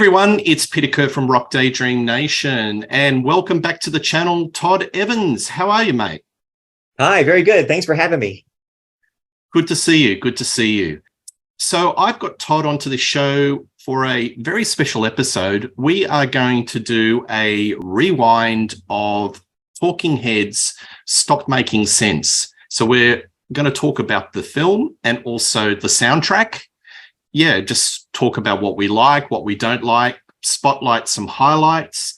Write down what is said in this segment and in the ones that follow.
everyone, it's Peter Kerr from Daydream Nation, and welcome back to the channel, Todd Evans. How are you, mate? Hi, very good. Thanks for having me. Good to see you. Good to see you. So I've got Todd onto the show for a very special episode. We are going to do a rewind of Talking Heads Stop Making Sense. So we're going to talk about the film and also the soundtrack. Yeah, just talk about what we like, what we don't like, spotlight some highlights.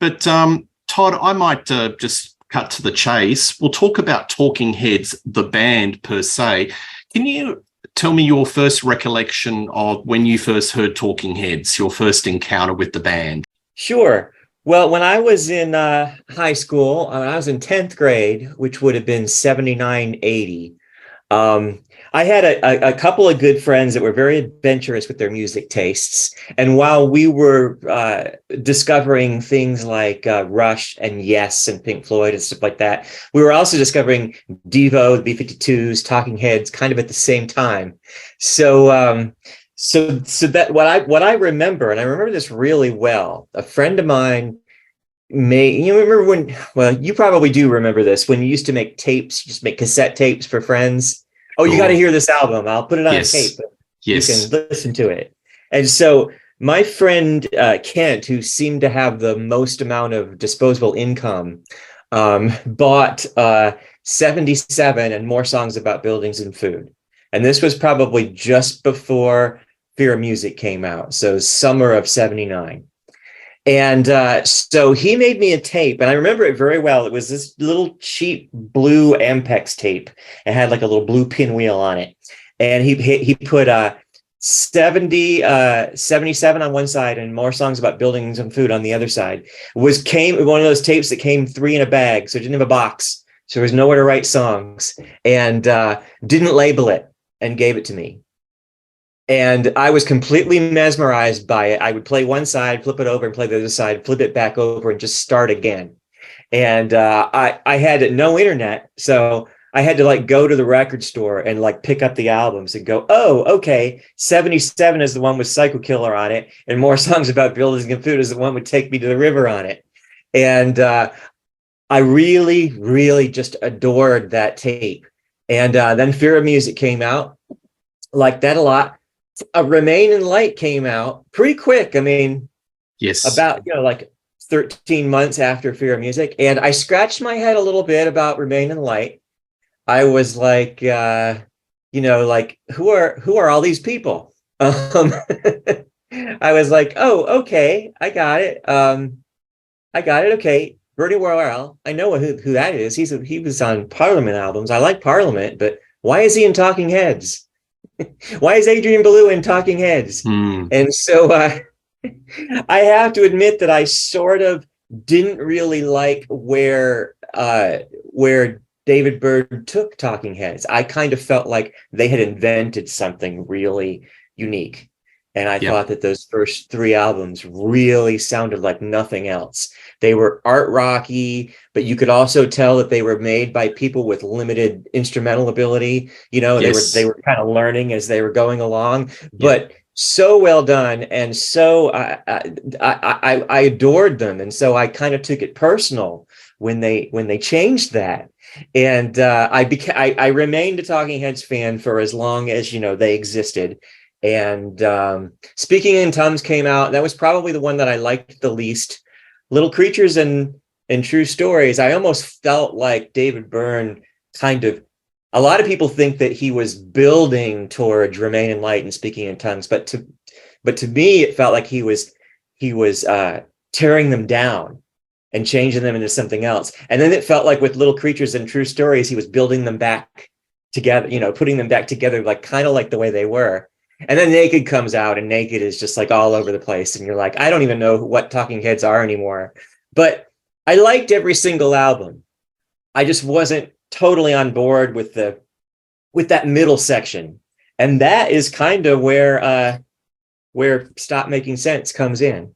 But Todd, I might just cut to the chase. We'll talk about Talking Heads, the band per se. Can you tell me your first recollection of when you first heard Talking Heads, your first encounter with the band? Sure. Well, when I was in high school, I was in 10th grade, which would have been 79, 80. I had a couple of good friends that were very adventurous with their music tastes. And while we were discovering things like Rush and Yes and Pink Floyd and stuff like that, we were also discovering Devo, the B-52s, Talking Heads kind of at the same time. So that what I remember, and I remember this really well, a friend of mine remember when, well, you probably do remember this, when you used to make tapes, just make cassette tapes for friends. Oh, you got to hear this album. I'll put it on tape. Yes. You can listen to it. And so my friend Kent, who seemed to have the most amount of disposable income, bought 77 and More Songs About Buildings and Food. And this was probably just before Fear of Music came out. So summer of 79. And so he made me a tape, and I remember it very well. It was this little cheap blue Ampex tape. It had like a little blue pinwheel on it. And he put 77 on one side and More Songs About Buildings and Food on the other side. Came one of those tapes that came 3 in a bag, so it didn't have a box. So there was nowhere to write songs, and didn't label it, and gave it to me. And I was completely mesmerized by it. I would play one side, flip it over, and play the other side, flip it back over, and just start again. And I had no internet, so I had to like go to the record store and like pick up the albums and go, oh, okay, 77 is the one with Psycho Killer on it, and More Songs About Buildings and Food is the one with Take Me to the River on it. And I really, really just adored that tape. And then Fear of Music came out, like that a lot. Remain in Light came out pretty quick. I mean, yes, about, like 13 months after Fear of Music. And I scratched my head a little bit about Remain in Light. I was like, like, who are all these people? I was like, oh, okay, I got it. Okay. Bernie Worrell, I know who that is. He was on Parliament albums. I like Parliament, but why is he in Talking Heads? Why is Adrian Belew in Talking Heads? And so I have to admit that I sort of didn't really like where David Byrne took Talking Heads. I kind of felt like they had invented something really unique. And I thought that those first 3 albums really sounded like nothing else. They were art rocky, but you could also tell that they were made by people with limited instrumental ability. They were kind of learning as they were going along, but so well done. And so I adored them. And so I kind of took it personal when they changed that. And I remained a Talking Heads fan for as long as, they existed. And Speaking in Tongues came out. That was probably the one that I liked the least. Little Creatures and True Stories, I almost felt like David Byrne a lot of people think that he was building towards Remain in Light and Speaking in Tongues, but to me, it felt like he was tearing them down and changing them into something else. And then it felt like with Little Creatures and True Stories, he was building them back together, putting them back together, like kind of like the way they were. And then Naked comes out, and Naked is just like all over the place. And you're like, I don't even know what Talking Heads are anymore. But I liked every single album. I just wasn't totally on board with that middle section. And that is kind of where Stop Making Sense comes in.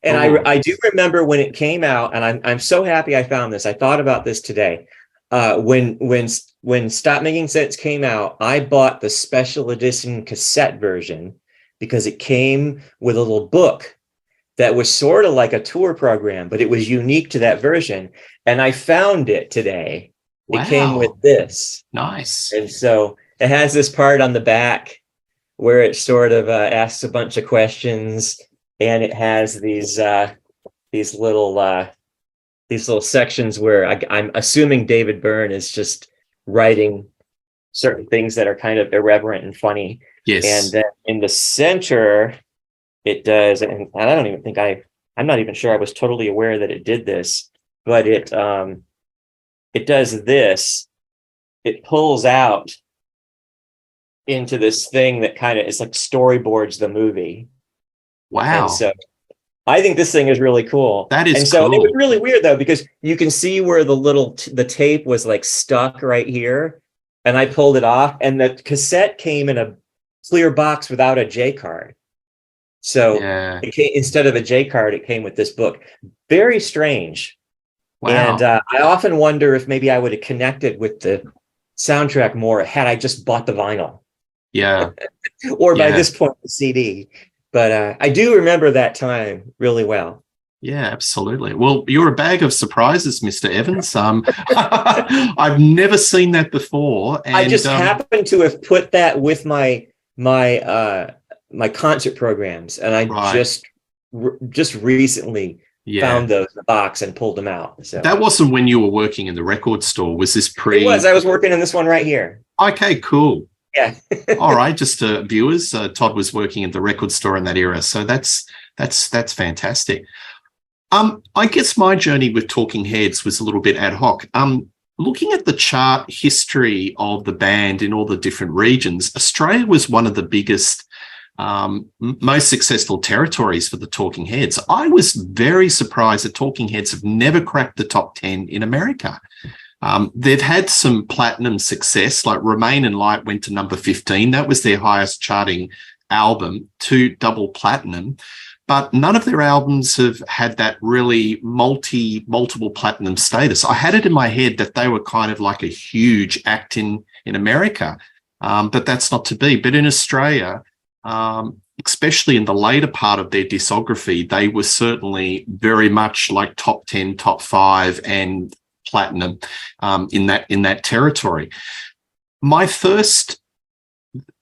And I do remember when it came out, and I'm so happy I found this. I thought about this today. When Stop Making Sense came out, I bought the special edition cassette version because it came with a little book that was sort of like a tour program, but it was unique to that version. And I found it today. Wow. It came with this. Nice. And so it has this part on the back where it sort of asks a bunch of questions, and it has these little sections where I'm assuming David Byrne is just writing certain things that are kind of irreverent and funny. Yes. And then in the center, it does, and I don't even think I'm not even sure I was totally aware that it did this, but it does this. It pulls out into this thing that kind of is like storyboards the movie. Wow. And so I think this thing is really cool. That is and so cool. It was really weird though, because you can see where the tape was like stuck right here, and I pulled it off, and the cassette came in a clear box without a J card. So it came, instead of a J card, it came with this book. Very strange. Wow. And I often wonder if maybe I would have connected with the soundtrack more had I just bought the vinyl. Yeah. Or by this point, the CD. But I do remember that time really well. Yeah, absolutely. Well, you're a bag of surprises, Mr. Evans. I've never seen that before. And, I just happened to have put that with my concert programs, and I just recently found those in the box and pulled them out. So that wasn't when you were working in the record store. Was this pre? It was. I was working in this one right here. Okay, cool. Yeah. All right, just viewers, Todd was working at the record store in that era, so that's fantastic. I guess my journey with Talking Heads was a little bit ad hoc. Looking at the chart history of the band in all the different regions, Australia was one of the biggest, most successful territories for the Talking Heads. I was very surprised that Talking Heads have never cracked the top 10 in America. They've had some platinum success, like Remain in Light went to number 15. That was their highest charting album, to double platinum. But none of their albums have had that really multiple platinum status. I had it in my head that they were kind of like a huge act in America, but that's not to be. But in Australia, especially in the later part of their discography, they were certainly very much like top 10, top 5, and platinum in that territory. My first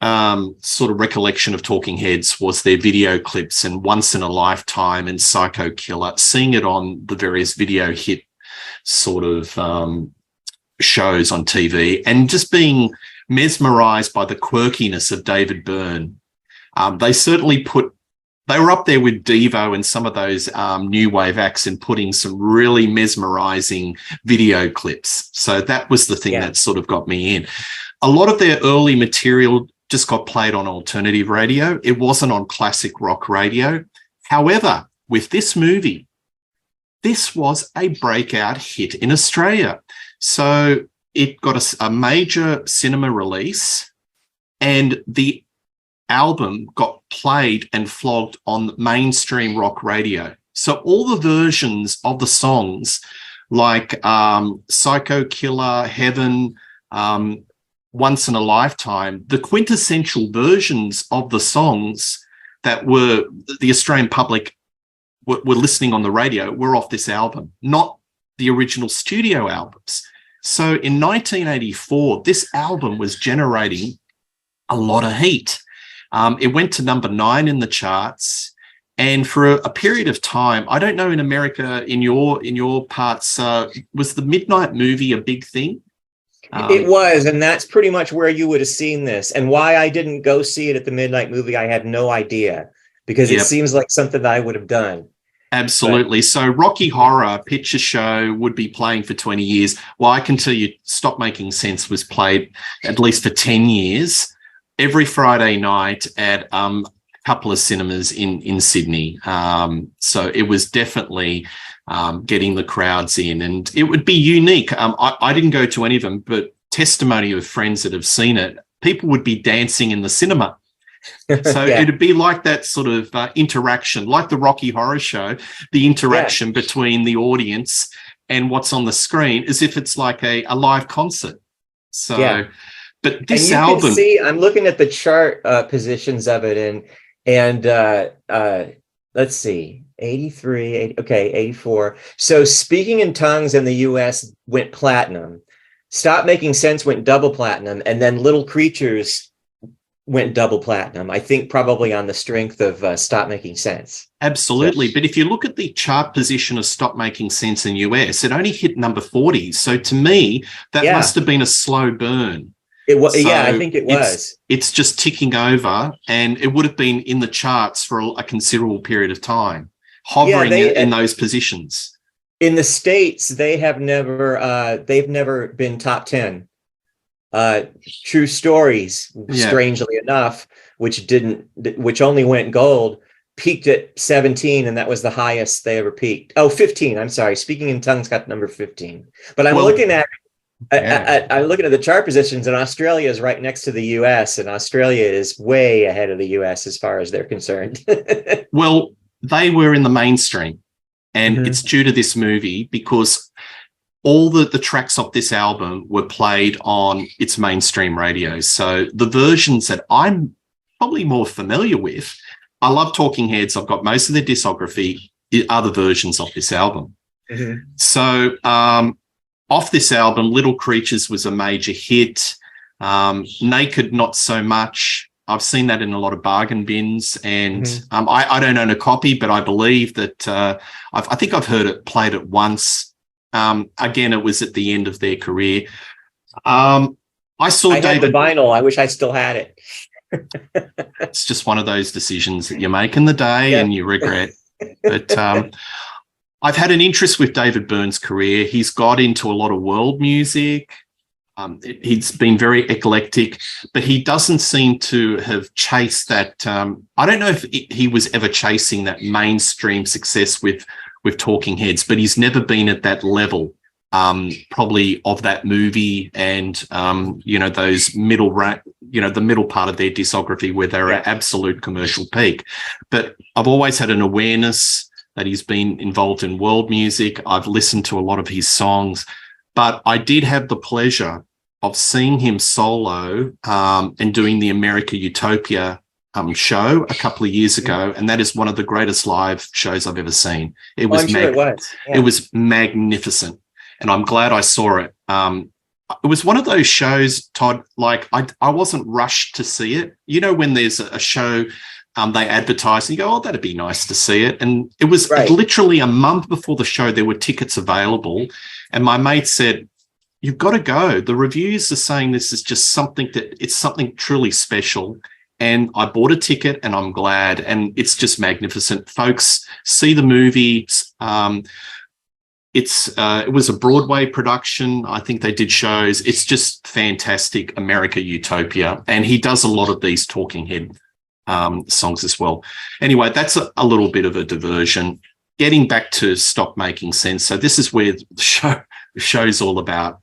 sort of recollection of Talking Heads was their video clips and Once in a Lifetime and Psycho Killer, seeing it on the various video hit sort of shows on TV and just being mesmerized by the quirkiness of David Byrne. They were up there with Devo and some of those new wave acts and putting some really mesmerizing video clips. So that was the thing that sort of got me in. A lot of their early material just got played on alternative radio. It wasn't on classic rock radio. However, with this movie, this was a breakout hit in Australia. So it got a major cinema release, and the album got played and flogged on mainstream rock radio. So all the versions of the songs, like Psycho Killer, Heaven, Once in a Lifetime, the quintessential versions of the songs that were the Australian public were listening on the radio were off this album, not the original studio albums. So in 1984, this album was generating a lot of heat. It went to number 9 in the charts, and for a period of time, I don't know in America, in your parts, was the Midnight Movie a big thing? It was, and that's pretty much where you would have seen this. And why I didn't go see it at the Midnight Movie, I had no idea, because it seems like something that I would have done. Absolutely. So Rocky Horror Picture Show would be playing for 20 years. Well, I can tell you Stop Making Sense was played at least for 10 years, every Friday night at a couple of cinemas in Sydney. So it was definitely getting the crowds in, and it would be unique. I didn't go to any of them, but testimony of friends that have seen it, people would be dancing in the cinema. So it'd be like that sort of interaction, like the Rocky Horror Show, the interaction between the audience and what's on the screen, as if it's like a live concert. So, but this album, can see, I'm looking at the chart positions of it, and let's see, 83, 80, okay, 84. So Speaking in Tongues in the US went platinum. Stop Making Sense went double platinum, and then Little Creatures went double platinum. I think probably on the strength of Stop Making Sense. Absolutely. So, But if you look at the chart position of Stop Making Sense in US, it only hit number 40. So to me, that yeah, must have been a slow burn. it was. Yeah, I So think it was. it's just ticking over, and it would have been in the charts for a considerable period of time, Yeah, hovering in those positions. in the States, they've never been top 10. True Stories, Yeah. strangely enough, which only went gold, peaked at 17, and that was the highest they ever peaked. Oh, 15. I'm sorry. Speaking in Tongues got number 15. But I'm looking at I'm looking at the chart positions, and Australia is right next to the US, and Australia is way ahead of the US as far as they're concerned. Well, they were in the mainstream, and Mhm. it's due to this movie because all the tracks off this album were played on its mainstream radio. So the versions that I'm probably more familiar with, I love Talking Heads. I've got most of their discography, other versions of this album. Mhm. So off this album, Little Creatures was a major hit. Naked, not so much. I've seen that in a lot of bargain bins, and I don't own a copy, but I believe that I think I've heard it played it once. Again, it was at the end of their career. I saw David. Had the vinyl. I wish I still had it. It's just one of those decisions that you make in the day and you regret. But I've had an interest with David Byrne's career. He's got into a lot of world music. He's been very eclectic, but he doesn't seem to have chased that. I don't know if he was ever chasing that mainstream success with Talking Heads, but he's never been at that level, probably of that movie and those middle the middle part of their discography where they're at absolute commercial peak. But I've always had an awareness that he's been involved in world music. I've listened to a lot of his songs, but I did have the pleasure of seeing him solo and doing the America Utopia show a couple of years ago, and that is one of the greatest live shows I've ever seen. It was it was magnificent, and I'm glad I saw it. It was one of those shows, Todd, like I wasn't rushed to see it. You know, when there's a show, they advertise and you go, oh, that'd be nice to see it. And it was literally a month before the show, there were tickets available. And my mate said, you've got to go. The reviews are saying this is just it's something truly special. And I bought a ticket and I'm glad. And it's just magnificent. Folks, see the movie. It was a Broadway production. I think they did shows. It's just fantastic, America Utopia. And he does a lot of these Talking Head songs as well. Anyway, that's a little bit of a diversion. Getting back to Stop Making Sense. So this is where the show's all about.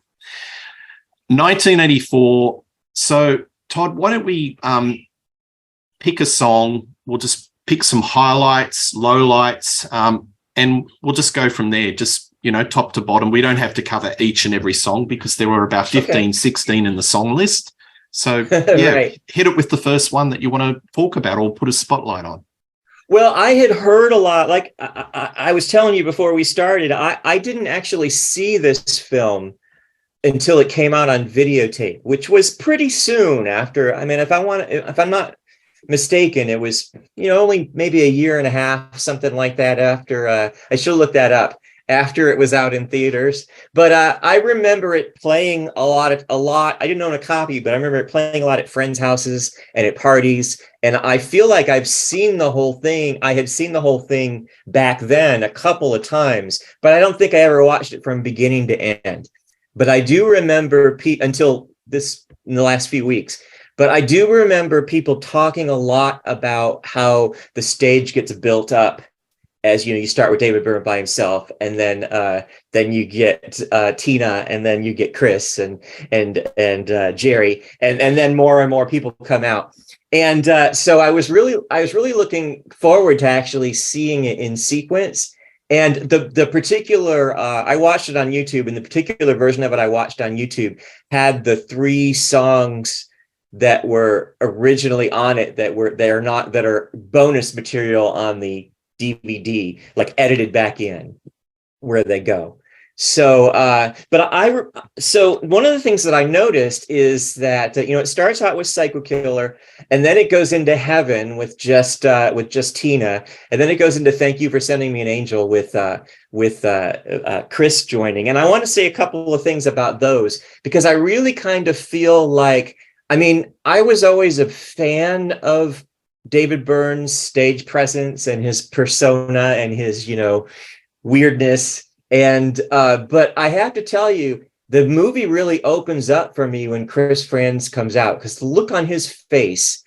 1984. So, Todd, why don't we pick a song? We'll just pick some highlights, lowlights, and we'll just go from there, just, top to bottom. We don't have to cover each and every song because there were about 15, 16 in the song list. So, hit it with the first one that you want to talk about or put a spotlight on. Well, I had heard a lot, like I was telling you before we started, I didn't actually see this film until it came out on videotape, which was pretty soon after. I mean, if I'm not mistaken, it was, only maybe a year and a half, something like that after, I should look that up, after it was out in theaters. But I remember it playing a lot. I didn't own a copy, but I remember it playing a lot at friends' houses and at parties. And I feel like I've seen the whole thing. I had seen the whole thing back then a couple of times, but I don't think I ever watched it from beginning to end. But I do remember until this in the last few weeks. But I do remember people talking a lot about how the stage gets built up as you start with David Byrne by himself, and then you get Tina, and then you get Chris and Jerry, and then more and more people come out. And so I was really looking forward to actually seeing it in sequence. And the particular I watched it on YouTube, and the particular version of it I watched on YouTube had the 3 songs that were originally on it that are bonus material on the DVD, like edited back in where they go. So, so one of the things that I noticed is that, it starts out with Psycho Killer, and then it goes into Heaven with just Tina. And then it goes into Thank You for Sending Me an Angel with Chris joining. And I want to say a couple of things about those, because I really kind of feel like, I was always a fan of David Byrne's stage presence and his persona and his, weirdness. And but I have to tell you, the movie really opens up for me when Chris Frantz comes out, because the look on his face,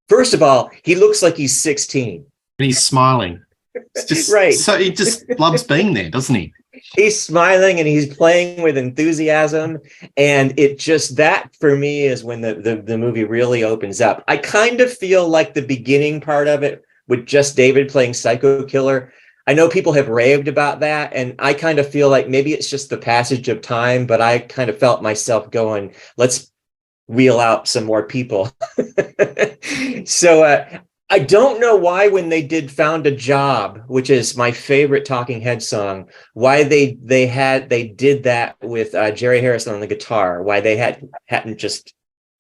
first of all, he looks like he's 16. And he's smiling. It's just, right. So he just loves being there, doesn't he? He's smiling and he's playing with enthusiasm. And it just, that for me is when the movie really opens up. I kind of feel like the beginning part of it with just David playing Psycho Killer, I know people have raved about that, and I kind of feel like maybe it's just the passage of time, but I kind of felt myself going, let's wheel out some more people. So I don't know why when they did Found a Job, which is my favorite Talking Head song, why they did that with Jerry Harrison on the guitar, why they hadn't just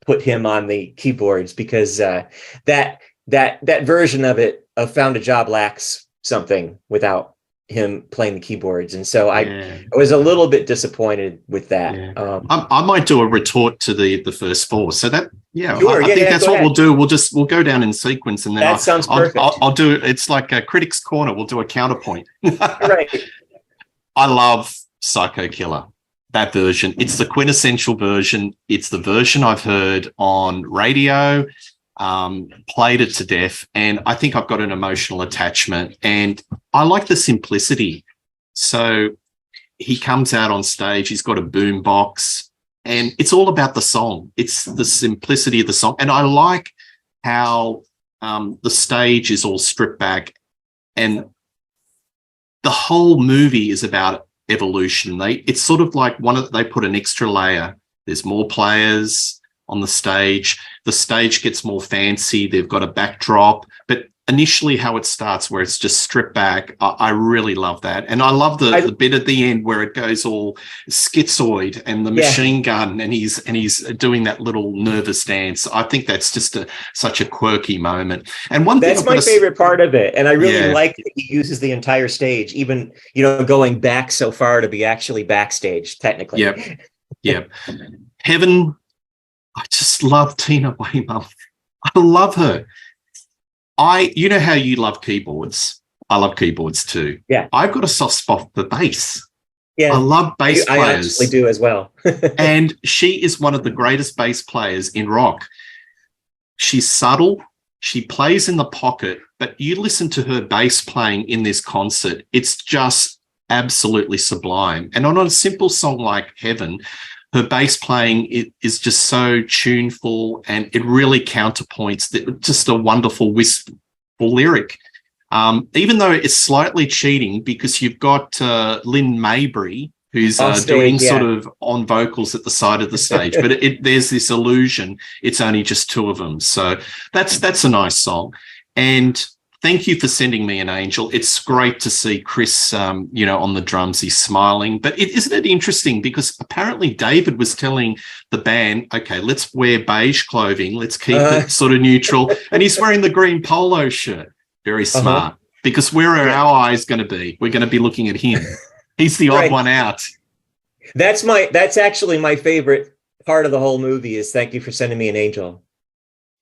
put him on the keyboards, because that version of it, of Found a Job, lacks something without him playing the keyboards. And so I was a little bit disappointed with that. I might do a retort to the first four. So that, sure, I think that's what we'll do. We'll go down in sequence, and then that sounds perfect. I'll do, it's like a Critics Corner. We'll do a counterpoint. Right. I love Psycho Killer, that version. It's the quintessential version. It's the version I've heard on radio, played it to death, and I think I've got an emotional attachment, and I like the simplicity. So he comes out on stage, he's got a boom box, and it's all about the song. It's the simplicity of the song. And I like how the stage is all stripped back, and the whole movie is about evolution. It's sort of like they put an extra layer. There's more players on the stage gets more fancy, they've got a backdrop, but initially how it starts, where it's just stripped back, I really love that. And I love the bit at the end where it goes all schizoid, and the machine gun, and he's doing that little nervous dance. I think that's just such a quirky moment. And that's my favorite part of it, and I really like that he uses the entire stage, even going back so far to be actually backstage technically. Yep. Heaven, I just love Tina Weymouth. I love her. You know how you love keyboards. I love keyboards too. Yeah. I've got a soft spot for bass. Yeah. I love bass players. I actually do as well. And she is one of the greatest bass players in rock. She's subtle. She plays in the pocket, but you listen to her bass playing in this concert, it's just absolutely sublime. And on a simple song like Heaven, her bass playing is just so tuneful, and it really counterpoints just a wonderful, wistful lyric. Even though it's slightly cheating, because you've got Lynn Mabry, who's doing sort of on vocals at the side of the stage, but there's this illusion it's only just two of them. So that's a nice song. And thank you for sending me an angel. It's great to see Chris, on the drums. He's smiling. But isn't it interesting? Because apparently David was telling the band, okay, let's wear beige clothing. Let's keep it sort of neutral. And he's wearing the green polo shirt. Very smart. Because where are our eyes going to be? We're going to be looking at him. He's the odd one out. That's actually my favorite part of the whole movie is Thank You for Sending Me an Angel.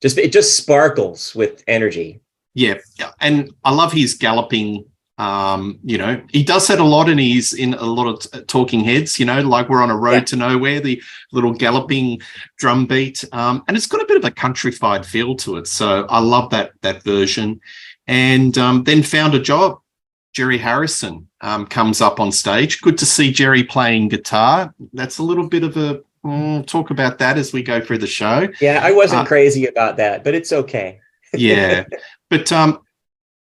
It just sparkles with energy. Yeah, and I love his galloping. He does that a lot, and he's in a lot of Talking Heads. Like We're on a Road to Nowhere, the little galloping drum beat, and it's got a bit of a countrified feel to it. So I love that version. And then Found a Job. Jerry Harrison comes up on stage. Good to see Jerry playing guitar. That's a little bit of a talk about that as we go through the show. Yeah, I wasn't crazy about that, but it's okay. Yeah. But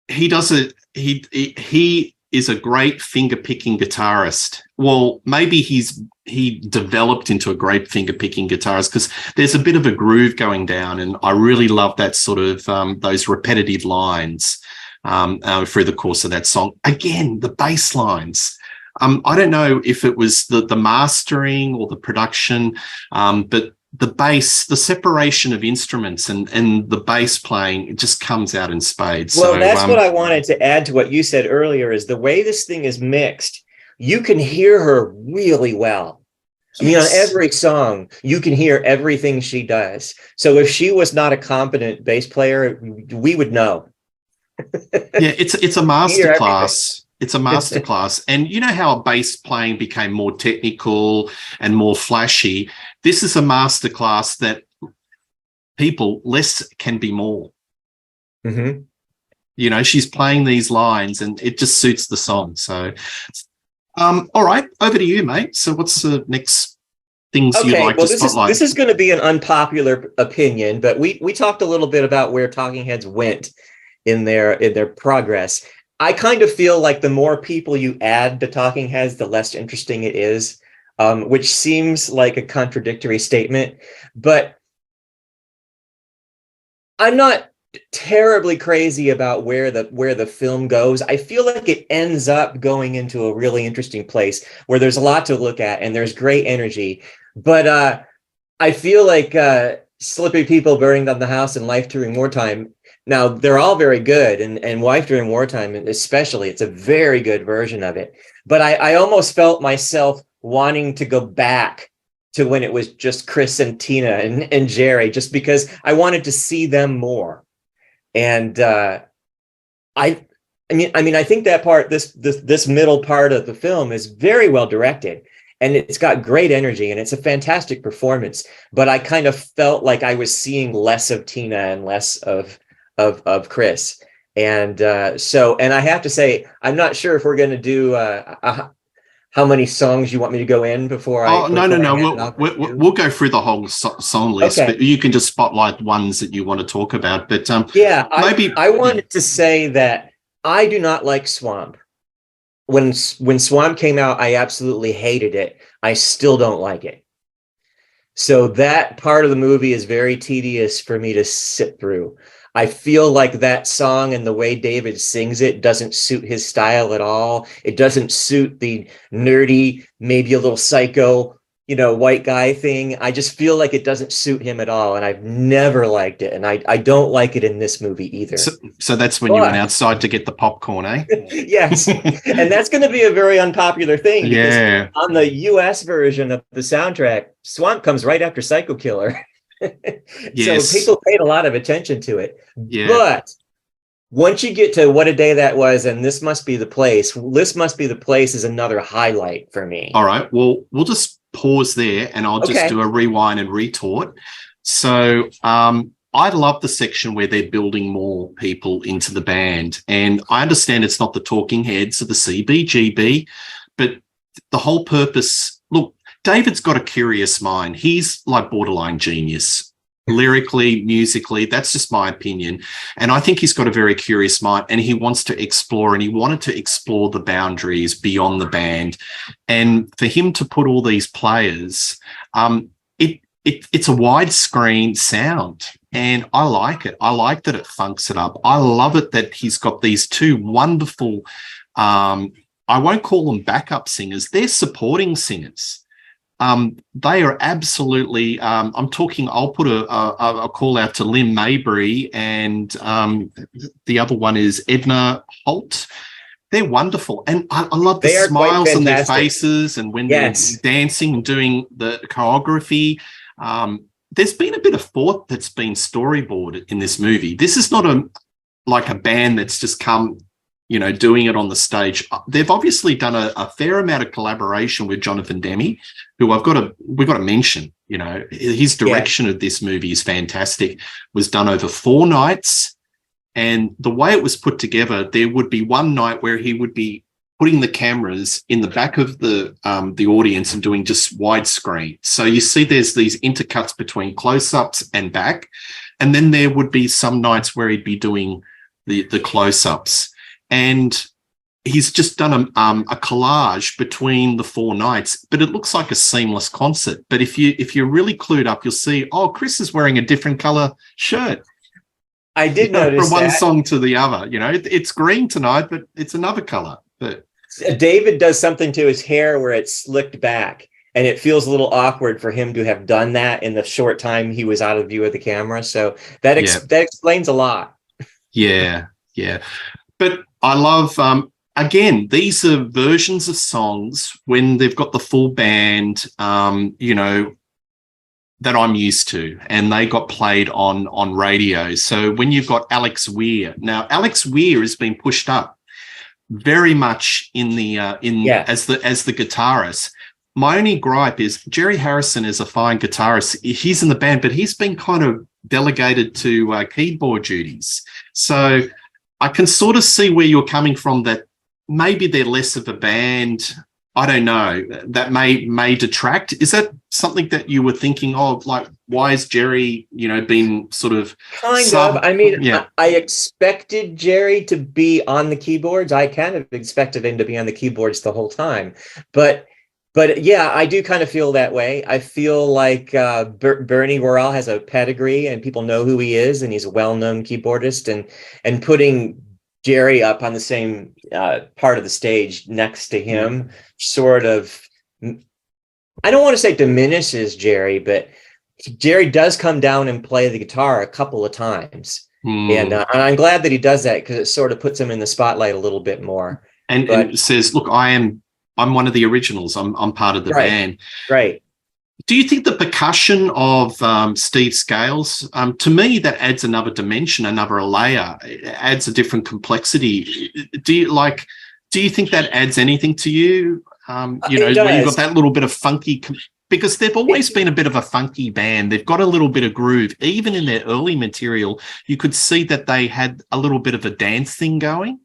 he does it. He is a great finger picking guitarist. Well, maybe he developed into a great finger picking guitarist, because there's a bit of a groove going down, and I really love that sort of those repetitive lines. through the course of that song. Again, the bass lines. I don't know if it was the mastering or the production, but the bass, the separation of instruments and the bass playing, it just comes out in spades. Well, that's what I wanted to add to what you said earlier, is the way this thing is mixed, you can hear her really well. I mean, on every song, you can hear everything she does. So if she was not a competent bass player, we would know. Yeah, it's a masterclass. It's a masterclass. And you know how bass playing became more technical and more flashy? This is a masterclass that people, less can be more. Mm-hmm. You know, she's playing these lines and it just suits the song. So, all right, over to you, mate. So what's the next things you'd like to spotlight? This is going to be an unpopular opinion, but we talked a little bit about where Talking Heads went in their progress. I kind of feel like the more people you add to Talking Heads, the less interesting it is, which seems like a contradictory statement, but I'm not terribly crazy about where the film goes. I feel like it ends up going into a really interesting place where there's a lot to look at and there's great energy. But I feel like Slippery People Burning Down the House and Life During Wartime, now they're all very good, and Wife During Wartime especially, it's a very good version of it. But I almost felt myself wanting to go back to when it was just Chris and Tina and Jerry, just because I wanted to see them more. And I think that part, this middle part of the film is very well directed, and it's got great energy, and it's a fantastic performance. But I kind of felt like I was seeing less of Tina and less of Chris. And so I have to say, I'm not sure if we're going to do how many songs you want me to go in before I... No. We'll go through the whole song list, okay. But you can just spotlight ones that you want to talk about. But maybe I wanted to say that I do not like Swamp. When Swamp came out, I absolutely hated it. I still don't like it. So that part of the movie is very tedious for me to sit through. I feel like that song and the way David sings it doesn't suit his style at all. It doesn't suit the nerdy, maybe a little psycho, white guy thing. I just feel like it doesn't suit him at all. And I've never liked it. And I don't like it in this movie either. So that's when you went outside to get the popcorn, eh? Yes. And that's going to be a very unpopular thing. Because on the US version of the soundtrack, Swamp comes right after Psycho Killer. Yes. So people paid a lot of attention to it. Yeah. But once you get to What a Day That Was and This Must Be the Place, This Must Be the Place is another highlight for me. All right. Well, we'll just pause there and I'll just do a rewind and retort. So I love the section where they're building more people into the band. And I understand it's not the Talking Heads or the CBGB, but the whole purpose, look, David's got a curious mind. He's like borderline genius, lyrically, musically. That's just my opinion. And I think he's got a very curious mind and he wants to explore, and he wanted to explore the boundaries beyond the band. And for him to put all these players, it's a widescreen sound. And I like it. I like that it funks it up. I love it that he's got these two wonderful, I won't call them backup singers. They're supporting singers. They are absolutely, I'll put a call out to Lynn Mabry and the other one is Edna Holt. They're wonderful. And I love the smiles on their faces and when they're dancing and doing the choreography. There's been a bit of thought that's been storyboarded in this movie. This is not like a band that's just come, doing it on the stage. They've obviously done a fair amount of collaboration with Jonathan Demme, who we've got to mention. His direction of this movie is fantastic. It was done over 4 nights, and the way it was put together, there would be one night where he would be putting the cameras in the back of the audience and doing just widescreen. So you see there's these intercuts between close-ups and back, and then there would be some nights where he'd be doing the close-ups. And he's just done a collage between the 4 nights, but it looks like a seamless concert. But if you're really clued up, you'll see, Chris is wearing a different color shirt. I did notice from one that. song to the other. It's green tonight, but it's another color. But David does something to his hair where it's slicked back, and it feels a little awkward for him to have done that in the short time he was out of view of the camera. So that explains a lot. Yeah. But I love, again, these are versions of songs when they've got the full band, that I'm used to, and they got played on radio. So when you've got Alex Weir, now Alex Weir has been pushed up very much as the guitarist. My only gripe is Jerry Harrison is a fine guitarist. He's in the band, but he's been kind of delegated to keyboard duties. So I can sort of see where you're coming from, that maybe they're less of a band. I don't know. That may detract. Is that something that you were thinking of? Like, why is Jerry, being sort of kind of? I mean, I expected Jerry to be on the keyboards. I kind of expected him to be on the keyboards the whole time. But yeah, I do kind of feel that way. I feel like Bernie Worrell has a pedigree and people know who he is, and he's a well-known keyboardist, and putting Jerry up on the same part of the stage next to him sort of, I don't want to say diminishes Jerry, but Jerry does come down and play the guitar a couple of times. And I'm glad that he does that, because it sort of puts him in the spotlight a little bit more. And says, look, I'm one of the originals. I'm part of the band. Right. Do you think the percussion of Steve Scales, to me, that adds another dimension, another layer, it adds a different complexity? Do you think that adds anything to you? When you've got that little bit of funky, because they've always been a bit of a funky band. They've got a little bit of groove. Even in their early material, you could see that they had a little bit of a dance thing going.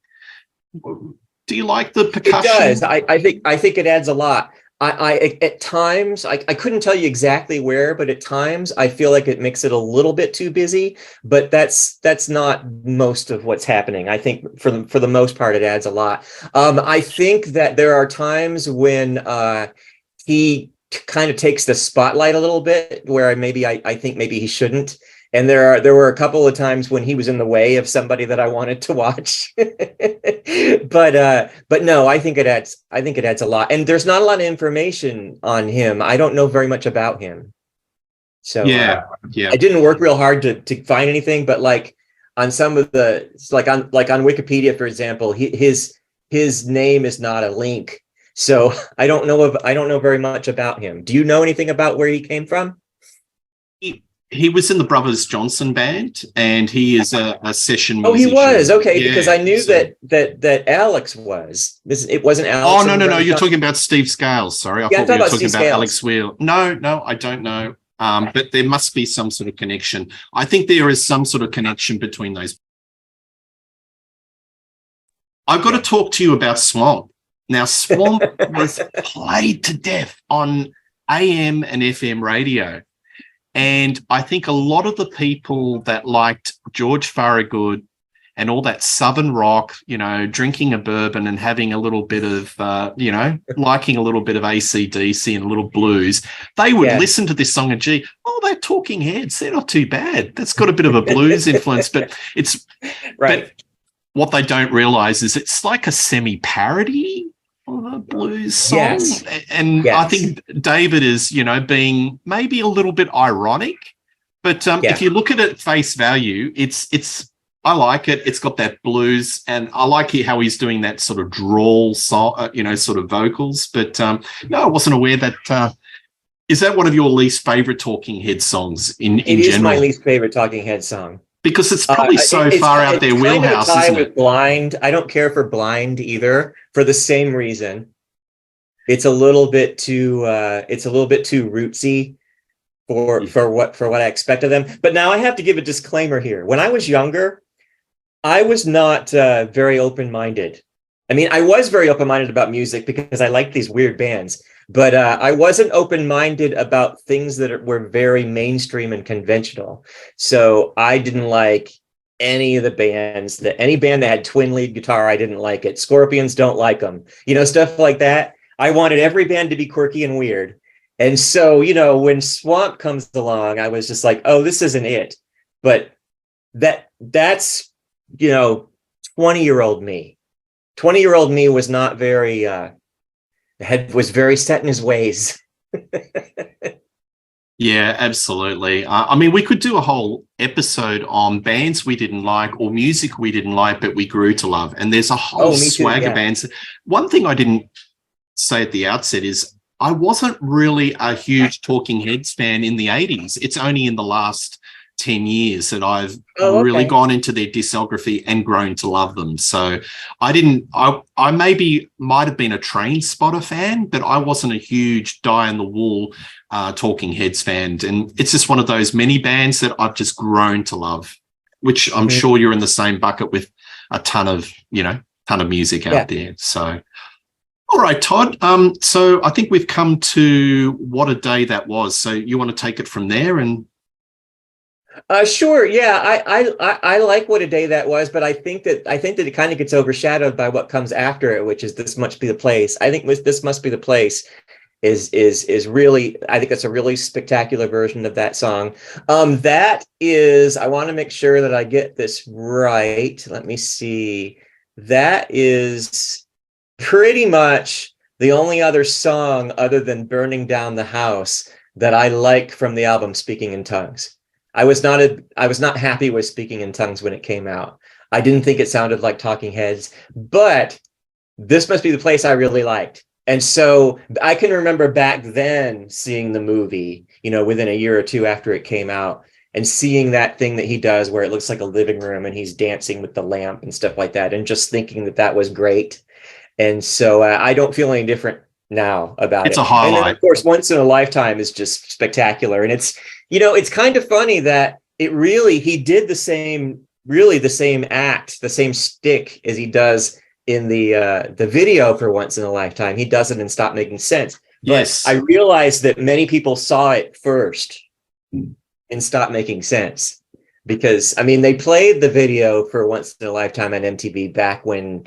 Do you like the percussion? It does. I think it adds a lot. I at times I couldn't tell you exactly where, but at times I feel like it makes it a little bit too busy. But that's not most of what's happening. I think for the most part it adds a lot. I think that there are times when he kind of takes the spotlight a little bit, where I think maybe he shouldn't. And there were a couple of times when he was in the way of somebody that I wanted to watch. But no, I think it adds a lot. And there's not a lot of information on him. I don't know very much about him. So I didn't work real hard to find anything, but like on some of the, on Wikipedia, for example, his name is not a link. So I don't know very much about him. Do you know anything about where he came from? He was in the Brothers Johnson band, and he is a session musician. Oh, he was? Okay, because I knew that Alex was. It wasn't Alex. Oh, no. You're talking about Steve Scales. Sorry. I thought you were talking about Alex Weir. No, I don't know. But there must be some sort of connection. I think there is some sort of connection between those. I've got to talk to you about Swamp. Now, Swamp was played to death on AM and FM radio. And I think a lot of the people that liked George Thorogood and all that Southern rock, drinking a bourbon and having a little bit of, liking a little bit of AC/DC and a little blues, they would listen to this song and, they're Talking Heads. They're not too bad. That's got a bit of a blues influence, but it's right. But what they don't realize is it's like a semi-parody of a blues song. Yes. And I think David is, being maybe a little bit ironic, but if you look at it at face value, it's I like it. It's got that blues, and I like how he's doing that sort of drawl song, sort of vocals. But no, I wasn't aware that. Is that one of your least favorite Talking Head songs in general? It is my least favorite Talking Head song. Because it's probably far out their wheelhouse, isn't it? Blind. I don't care for Blind either, for the same reason. It's a little bit too rootsy for what I expect of them. But now I have to give a disclaimer here. When I was younger, I was not very open-minded. I mean, I was very open-minded about music because I liked these weird bands. But I wasn't open-minded about things that were very mainstream and conventional. So I didn't like any of the bands, any band that had twin lead guitar, I didn't like it. Scorpions, don't like them. Stuff like that. I wanted every band to be quirky and weird. And so, when Swamp comes along, I was just like, oh, this isn't it. But that that's, 20-year-old me. 20-year-old me was not very, was very set in his ways. Yeah, absolutely. I mean, we could do a whole episode on bands we didn't like or music we didn't like, but we grew to love. And there's a whole swag of bands. One thing I didn't say at the outset is I wasn't really a huge Talking Heads fan in the 80s. It's only in the last 10 years that I've really gone into their discography and grown to love them. So I maybe might have been a Train Spotter fan, but I wasn't a huge die-in-the-wall Talking Heads fan. And it's just one of those many bands that I've just grown to love, which I'm sure you're in the same bucket with a ton of music out there. So, all right, Todd. So I think we've come to what a day that was. So you want to take it from there and... Sure. Yeah, I like what a day that was, but I think that it kind of gets overshadowed by what comes after it, which is This Must Be the Place. I think This Must Be the Place is really, I think that's a really spectacular version of that song. That is, I want to make sure that I get this right. Let me see. That is pretty much the only other song other than Burning Down the House that I like from the album Speaking in Tongues. I was not happy with Speaking in Tongues when it came out. I didn't think it sounded like Talking Heads, but This Must Be the Place I really liked. And so I can remember back then seeing the movie, within a year or two after it came out, and seeing that thing that he does where it looks like a living room and he's dancing with the lamp and stuff like that, and just thinking that was great. And so I don't feel any different now about it. It's a highlight. And then, of course, Once in a Lifetime is just spectacular. And it's, it's kind of funny that he did the same act, the same stick as he does in the video for Once in a Lifetime. He does it in Stop Making Sense. Yes. But I realized that many people saw it first in Stop Making Sense, because they played the video for Once in a Lifetime on MTV back when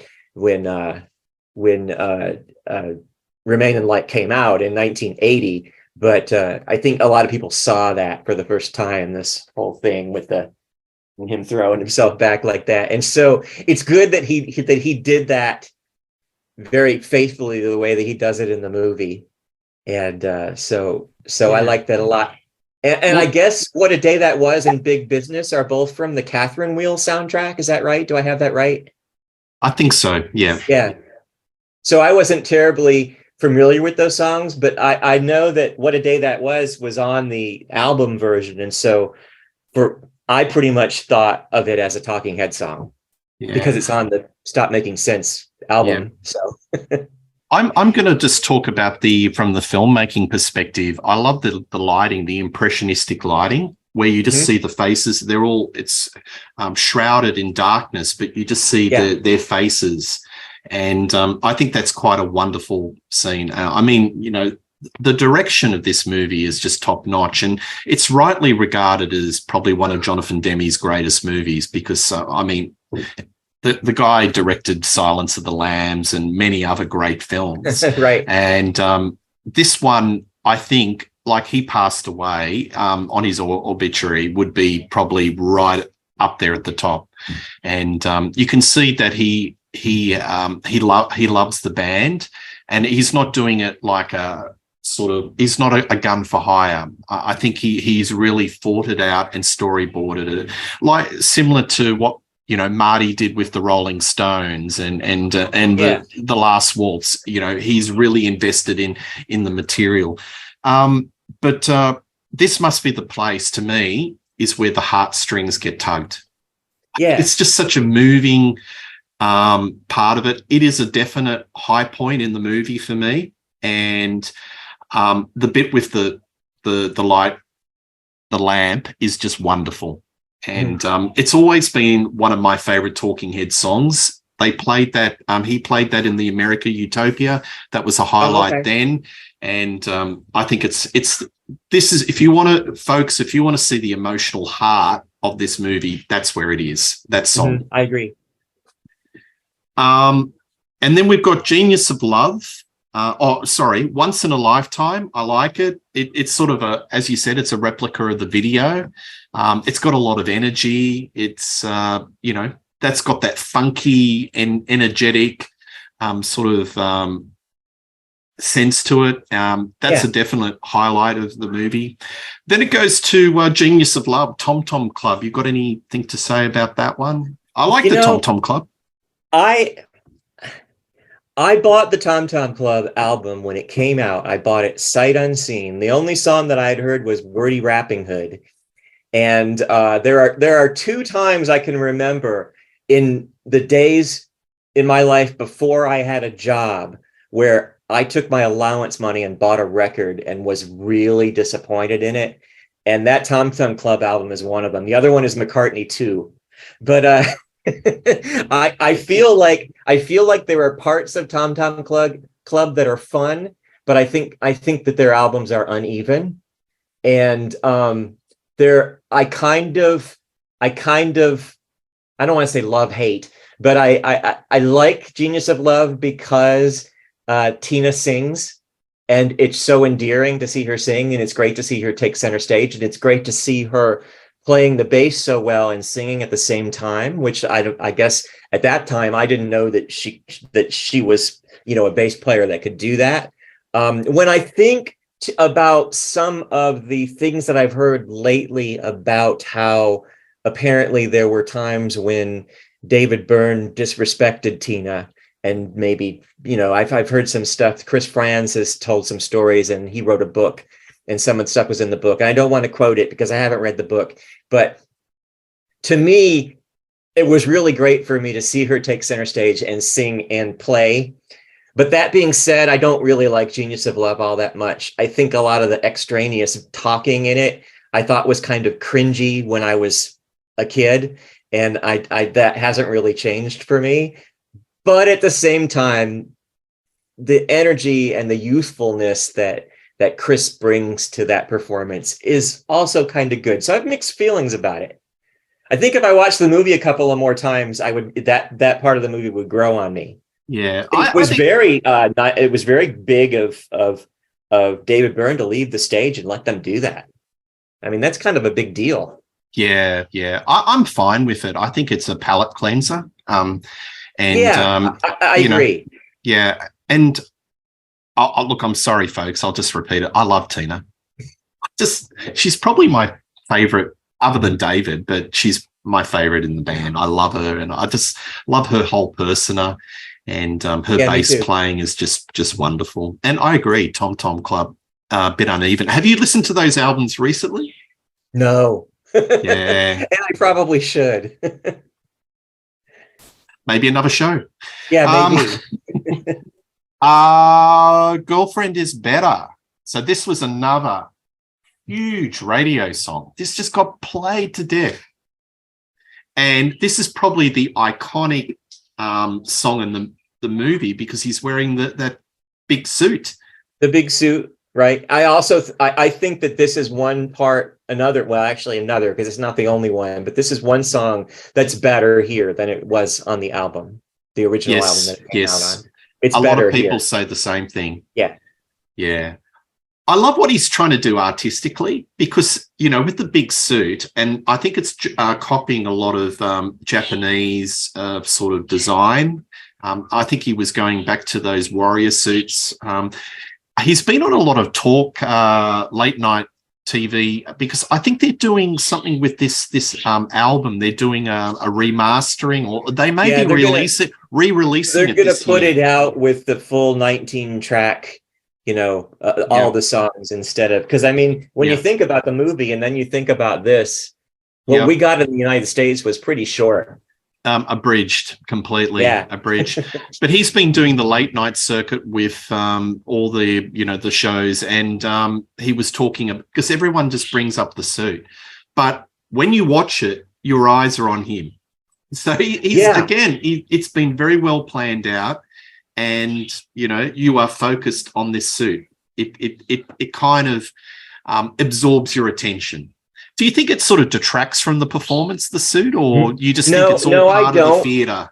Remain in Light came out in 1980. But I think a lot of people saw that for the first time, this whole thing with him throwing himself back like that. And so it's good that he did that very faithfully the way that he does it in the movie. And so I like that a lot. And I guess What a Day That Was and Big Business are both from the Catherine Wheel soundtrack. Is that right? Do I have that right? I think so. Yeah. Yeah. So I wasn't terribly familiar with those songs, but I know that What a Day That Was on the album version. And so I pretty much thought of it as a Talking Head song because it's on the Stop Making Sense album. Yeah. So I'm going to just talk about from the filmmaking perspective. I love the lighting, the impressionistic lighting, where you just see the faces. It's shrouded in darkness, but you just see their faces. And I think that's quite a wonderful scene. The direction of this movie is just top notch, and it's rightly regarded as probably one of Jonathan Demme's greatest movies because, the guy directed Silence of the Lambs and many other great films. Right. And this one, I think, like he passed away on his obituary, would be probably right up there at the top. And you can see that he loves the band, and he's not doing it like he's not a gun for hire. I think he's really thought it out and storyboarded it, like similar to what Marty did with the Rolling Stones and the Last Waltz. He's really invested in the material. But This Must Be the Place, to me, is where the heartstrings get tugged. Yeah, it's just such a moving part of it. It is a definite high point in the movie for me, and the bit with the light, the lamp, is just wonderful. And it's always been one of my favorite Talking Head songs. They played that. He played that in the America Utopia. That was a highlight then. And I think if you want to see the emotional heart of this movie, that's where it is. That song. I agree. And then we've got Genius of Love. Once in a Lifetime. I like it. It's sort of as you said, it's a replica of the video. It's got a lot of energy. It's, that's got that funky and energetic sort of sense to it. That's a definite highlight of the movie. Then it goes to Genius of Love, Tom Tom Club. You got anything to say about that one? I like the Tom Tom Club. I bought the Tom Tom Club album when it came out. I bought it sight unseen. The only song that I had heard was Wordy Rapping Hood. And there are two times I can remember in the days in my life before I had a job where I took my allowance money and bought a record and was really disappointed in it. And that Tom Tom Club album is one of them. The other one is McCartney 2. But I feel like there are parts of Tom Tom Club that are fun, but I think that their albums are uneven. And I kind of I don't want to say love hate, but I like Genius of Love because Tina sings, and it's so endearing to see her sing, and it's great to see her take center stage, and it's great to see her playing the bass so well and singing at the same time, which I guess at that time I didn't know that she was, a bass player that could do that. When I think about some of the things that I've heard lately about how apparently there were times when David Byrne disrespected Tina, and maybe, I've heard some stuff. Chris Franz has told some stories, and he wrote a book, and some of the stuff was in the book. And I don't want to quote it because I haven't read the book, but to me, it was really great for me to see her take center stage and sing and play. But that being said, I don't really like Genius of Love all that much. I think a lot of the extraneous talking in it, I thought was kind of cringy when I was a kid, and I that hasn't really changed for me. But at the same time, the energy and the youthfulness that Chris brings to that performance is also kind of good. So I have mixed feelings about it. I think if I watched the movie a couple of more times, that part of the movie would grow on me. Yeah, it was very big of David Byrne to leave the stage and let them do that. I mean, that's kind of a big deal. Yeah. I'm fine with it. I think it's a palate cleanser. I agree. And look, I'm sorry, folks. I'll just repeat it. I love Tina. She's probably my favorite, other than David, but she's my favorite in the band. I love her, and I just love her whole persona, and her bass playing is just wonderful. And I agree, Tom Tom Club, a bit uneven. Have you listened to those albums recently? No. Yeah. And I probably should. Maybe another show. Yeah, maybe. Girlfriend is Better. So this was another huge radio song. This just got played to death. And this is probably the iconic song in the movie because he's wearing that big suit. The big suit, right? I think that this is another, because it's not the only one, but this is one song that's better here than it was on the album, the original album that it came out on. It's a better lot of people here. say the same thing. Yeah. I love what he's trying to do artistically because, with the big suit, and I think it's copying a lot of Japanese sort of design. I think he was going back to those warrior suits. He's been on a lot of talk, late night TV, because I think they're doing something with this album. They're doing a remastering, or they may be re-releasing it. They're going to put it out with the full 19-track, all the songs instead of, because I mean, when you think about the movie and then you think about this, what we got in the United States was pretty short. Abridged completely. Abridged. But he's been doing the late night circuit with all the the shows, and he was talking because everyone just brings up the suit, but when you watch it, your eyes are on him. So it's been very well planned out, and you are focused on this suit. It kind of absorbs your attention. Do you think it sort of detracts from the performance, the suit, or you just think it's all part of the theatre?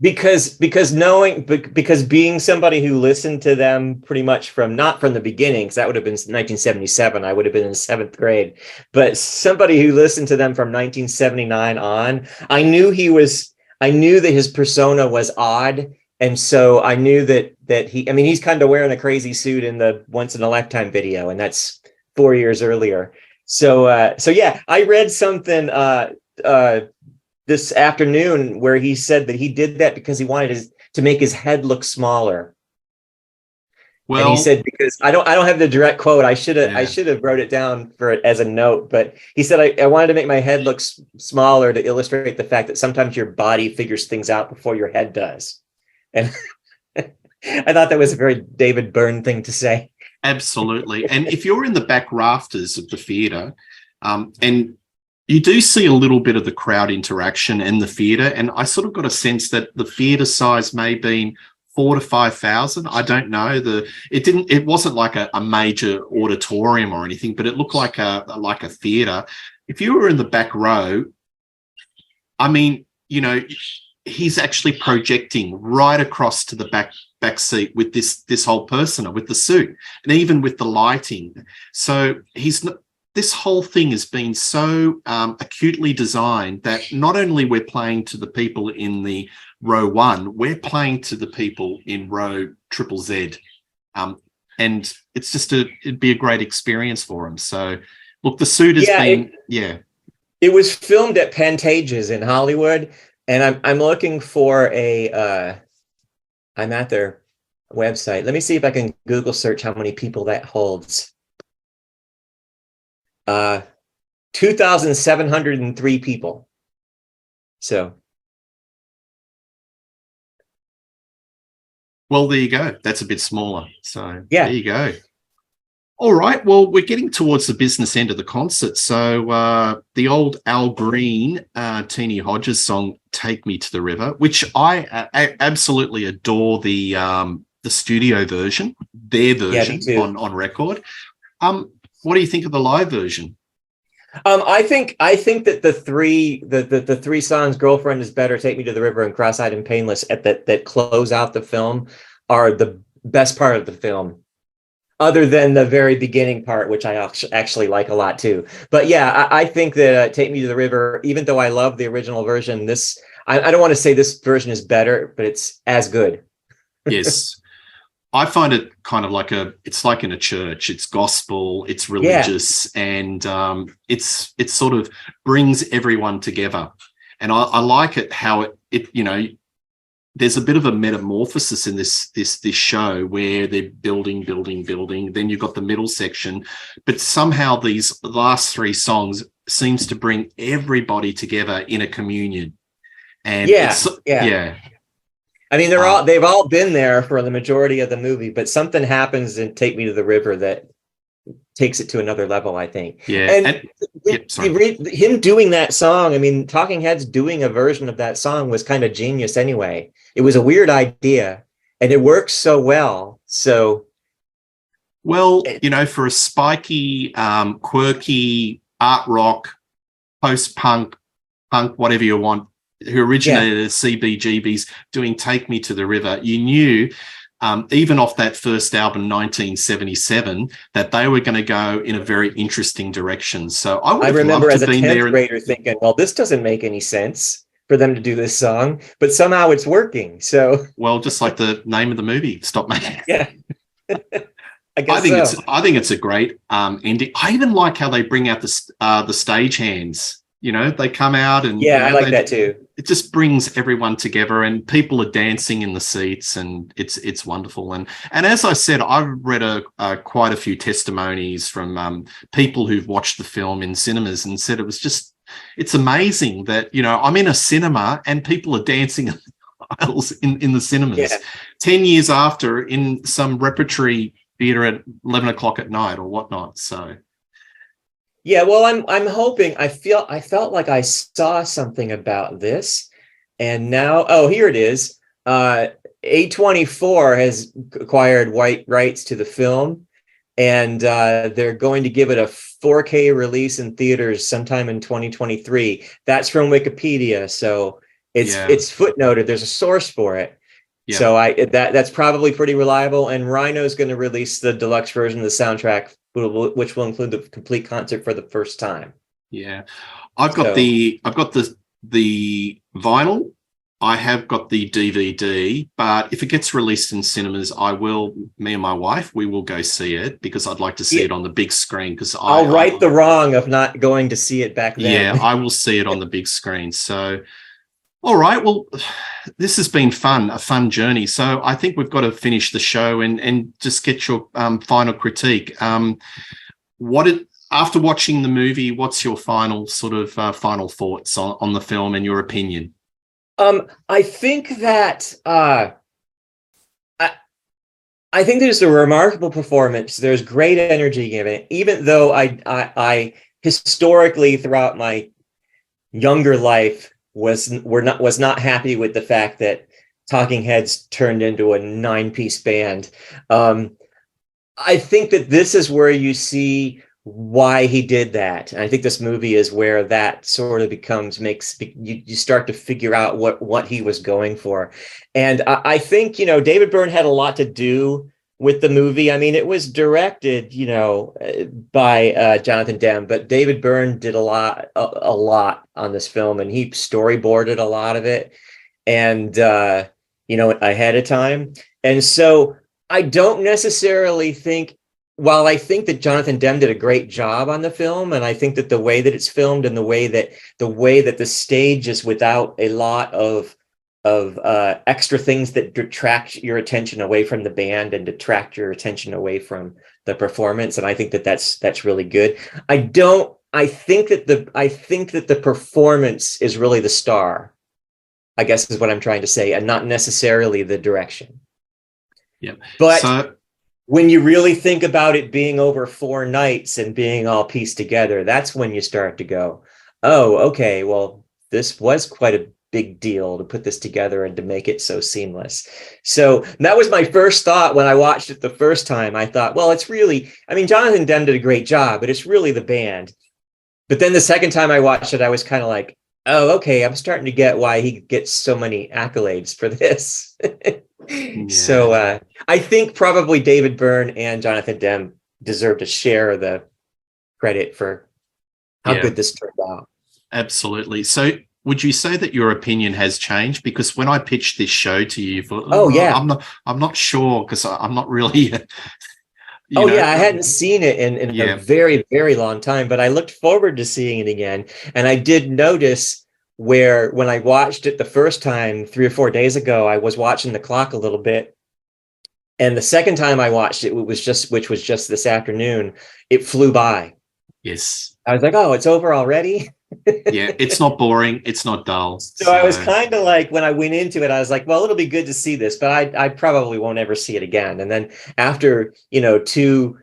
because being somebody who listened to them pretty much from, not from the beginning, because that would have been 1977, I would have been in 7th grade, but somebody who listened to them from 1979 on, I knew that his persona was odd. And so I knew that he's kind of wearing a crazy suit in the Once in a Lifetime video, and that's 4 years earlier. So yeah, I read something this afternoon where he said that he did that because he wanted to make his head look smaller. Well, and he said, because I don't have the direct quote. I should have wrote it down for it as a note, but he said, I wanted to make my head look smaller to illustrate the fact that sometimes your body figures things out before your head does. And I thought that was a very David Byrne thing to say. Absolutely. And if you're in the back rafters of the theatre, and you do see a little bit of the crowd interaction in the theatre, and I sort of got a sense that the theatre size may have been 4,000 to 5,000. I don't know. It wasn't like a major auditorium or anything, but it looked like a theatre. If you were in the back row, I mean, he's actually projecting right across to the back seat with this whole persona, with the suit, and even with the lighting. So this whole thing has been so acutely designed that not only we're playing to the people in the row 1, we're playing to the people in row ZZZ. And it's just it'd be a great experience for them. So look, the suit has been. It was filmed at Pantages in Hollywood, and I'm looking for I'm at their website. Let me see if I can Google search how many people that holds. 2,703 people. So. Well, there you go. That's a bit smaller. So yeah, there you go. All right. Well, we're getting towards the business end of the concert. So the old Al Green, Teenie Hodges song, "Take Me to the River," which I absolutely adore the studio version, their version on record. What do you think of the live version? I think that the three songs, "Girlfriend Is Better," "Take Me to the River," and "Cross-Eyed and Painless," that close out the film are the best part of the film, other than the very beginning part, which I actually like a lot too. But yeah, I think that "Take Me to the River," even though I love the original version, I don't want to say this version is better, but it's as good. Yes. I find it kind of it's like in a church. It's gospel, it's religious, and it's sort of brings everyone together. And I like it how it there's a bit of a metamorphosis in this show where they're building. Then you've got the middle section, but somehow these last 3 songs seems to bring everybody together in a communion. And yeah. I mean, they've all been there for the majority of the movie, but something happens in "Take Me to the River" that takes it to another level, I think. Yeah. And him doing that song, I mean, Talking Heads doing a version of that song was kind of genius anyway. It was a weird idea, and it works so well. So, well, for a spiky, quirky art rock, post-punk, whatever you want, who originated as CBGBs, doing "Take Me to the River," you knew, even off that first album, 1977, that they were going to go in a very interesting direction. So I remember as a 10th grader thinking, well, this doesn't make any sense for them to do this song, but somehow it's working. So, well, just like the name of the movie, Stop Making. Yeah. I think it's a great ending. I even like how they bring out the stagehands. They come out and I like that too. It just brings everyone together, and people are dancing in the seats, and it's wonderful. And as I said, I've read quite a few testimonies from people who've watched the film in cinemas and said it's amazing that I'm in a cinema and people are dancing in the aisles in the cinemas. Yeah. 10 years after, in some repertory theatre at 11 o'clock at night or whatnot. So. Yeah, well, I'm hoping. I felt like I saw something about this, and now, here it is. A24 has acquired rights to the film, and they're going to give it a 4K release in theaters sometime in 2023. That's from Wikipedia, so It's footnoted. There's a source for it. Yeah. So that's probably pretty reliable. And Rhino's going to release the deluxe version of the soundtrack, which will include the complete concert for the first time. Yeah, I've got the vinyl. I have got the DVD, but if it gets released in cinemas, me and my wife, we will go see it because I'd like to see it on the big screen. Because I'll right the wrong of not going to see it back then. Yeah, I will see it on the big screen. So, all right. Well, this has been a fun journey. So I think we've got to finish the show and just get your final critique. After watching the movie, what's your final final thoughts on the film and your opinion? I think that I think there's a remarkable performance. There's great energy given it, even though I historically throughout my younger life was not happy with the fact that Talking Heads turned into a 9-piece band. I think that this is where you see why he did that. And I think this movie is where that sort of you start to figure out what he was going for. And I think, David Byrne had a lot to do with the movie. I mean, it was directed, by Jonathan Demme, but David Byrne did a lot on this film, and he storyboarded a lot of it and, ahead of time. And so I don't necessarily think, while I think that Jonathan Demme did a great job on the film, and I think that the way that it's filmed and the way that the stage is without a lot of extra things that detract your attention away from the band and detract your attention away from the performance, and I think that that's really good. I think that the performance is really the star, I guess is what I'm trying to say, and not necessarily the direction. Yeah, but when you really think about it being over 4 nights and being all pieced together, that's when you start to go, oh, okay, well, this was quite a big deal to put this together and to make it so seamless. So that was my first thought when I watched it the first time. I thought, well, Jonathan Demme did a great job, but it's really the band. But then the second time I watched it, I was kind of like, oh, okay, I'm starting to get why he gets so many accolades for this. Yeah. So I think probably David Byrne and Jonathan Demme deserve to share the credit for how good this turned out. Absolutely. So would you say that your opinion has changed? Because when I pitched this show to you, you thought, I'm not sure, because I'm not really I hadn't seen it in a very, very long time, but I looked forward to seeing it again. And I did notice where when I watched it the first time 3 or 4 days ago, I was watching the clock a little bit. And the second time I watched it, which was just this afternoon, it flew by. Yes. I was like, oh, it's over already? Yeah, it's not boring. It's not dull. So I was kind of like, when I went into it, I was like, well, it'll be good to see this, but I probably won't ever see it again. And then after, two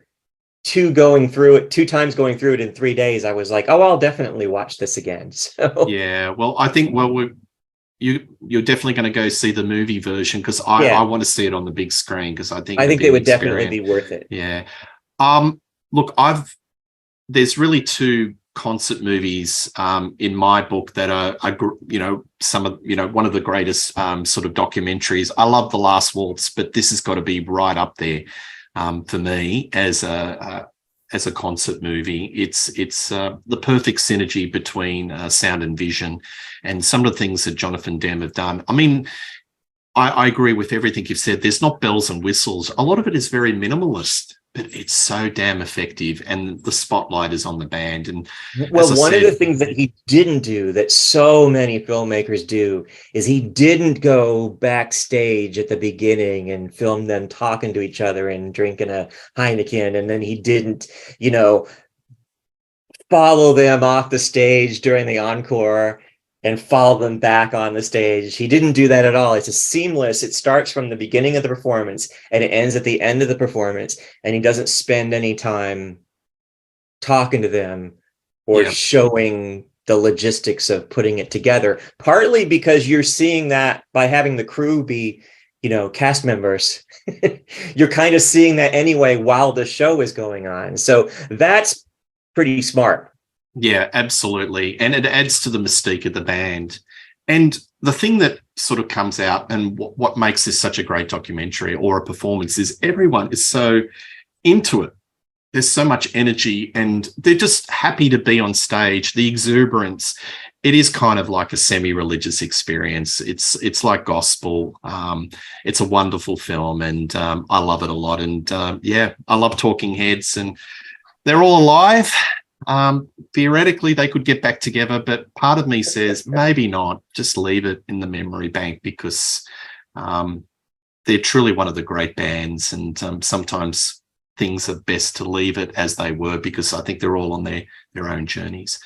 times going through it in 3 days, I was like, oh, I'll definitely watch this again. So yeah, well, I think you're definitely going to go see the movie version, because I want to see it on the big screen, because I think it would definitely be worth it. Yeah. Look, there's really 2 concert movies in my book that are some of one of the greatest sort of documentaries. I love The Last Waltz, but this has got to be right up there for me as a concert movie. It's the perfect synergy between sound and vision, and some of the things that Jonathan Demme have done. I mean, I agree with everything you've said. There's not bells and whistles. A lot of it is very minimalist, but it's so damn effective, and the spotlight is on the band. And one of the things that he didn't do that so many filmmakers do is he didn't go backstage at the beginning and film them talking to each other and drinking a Heineken, and then he didn't, follow them off the stage during the encore and follow them back on the stage. He didn't do that at all. It's a seamless. It starts from the beginning of the performance and it ends at the end of the performance. And he doesn't spend any time talking to them or showing the logistics of putting it together, partly because you're seeing that by having the crew be, cast members. You're kind of seeing that anyway while the show is going on. So that's pretty smart. Yeah, absolutely. And it adds to the mystique of the band. And the thing that sort of comes out and what makes this such a great documentary or a performance is everyone is so into it. There's so much energy and they're just happy to be on stage. The exuberance, it is kind of like a semi-religious experience. It's like gospel. It's a wonderful film, and I love it a lot. And yeah, I love Talking Heads, and they're all alive. Theoretically, they could get back together, but part of me says maybe not. Just leave it in the memory bank, because they're truly one of the great bands, and sometimes things are best to leave it as they were, because I think they're all on their own journeys.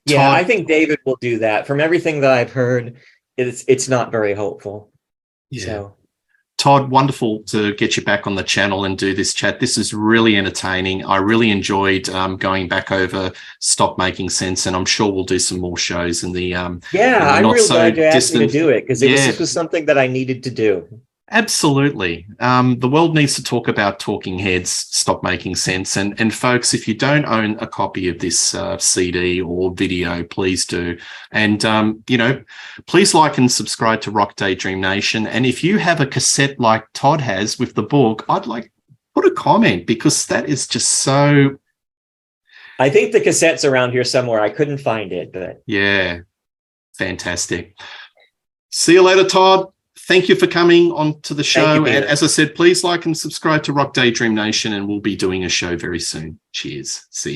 Yeah, Todd, I think David will do that. From everything that I've heard, it's not very hopeful. Yeah. So. Todd, wonderful to get you back on the channel and do this chat. This is really entertaining. I really enjoyed going back over Stop Making Sense, and I'm sure we'll do some more shows in the I'm really glad you asked me to do it, because this was something that I needed to do. Absolutely. The world needs to talk about Talking Heads, Stop Making Sense. And folks, if you don't own a copy of this CD or video, please do. And, please like and subscribe to Rock Daydream Nation. And if you have a cassette like Todd has with the book, I'd like put a comment, because that is just so... I think the cassette's around here somewhere. I couldn't find it, but... Yeah, fantastic. See you later, Todd. Thank you for coming on to the show. And as I said, please like and subscribe to Rock Daydream Nation, and we'll be doing a show very soon. Cheers. See ya.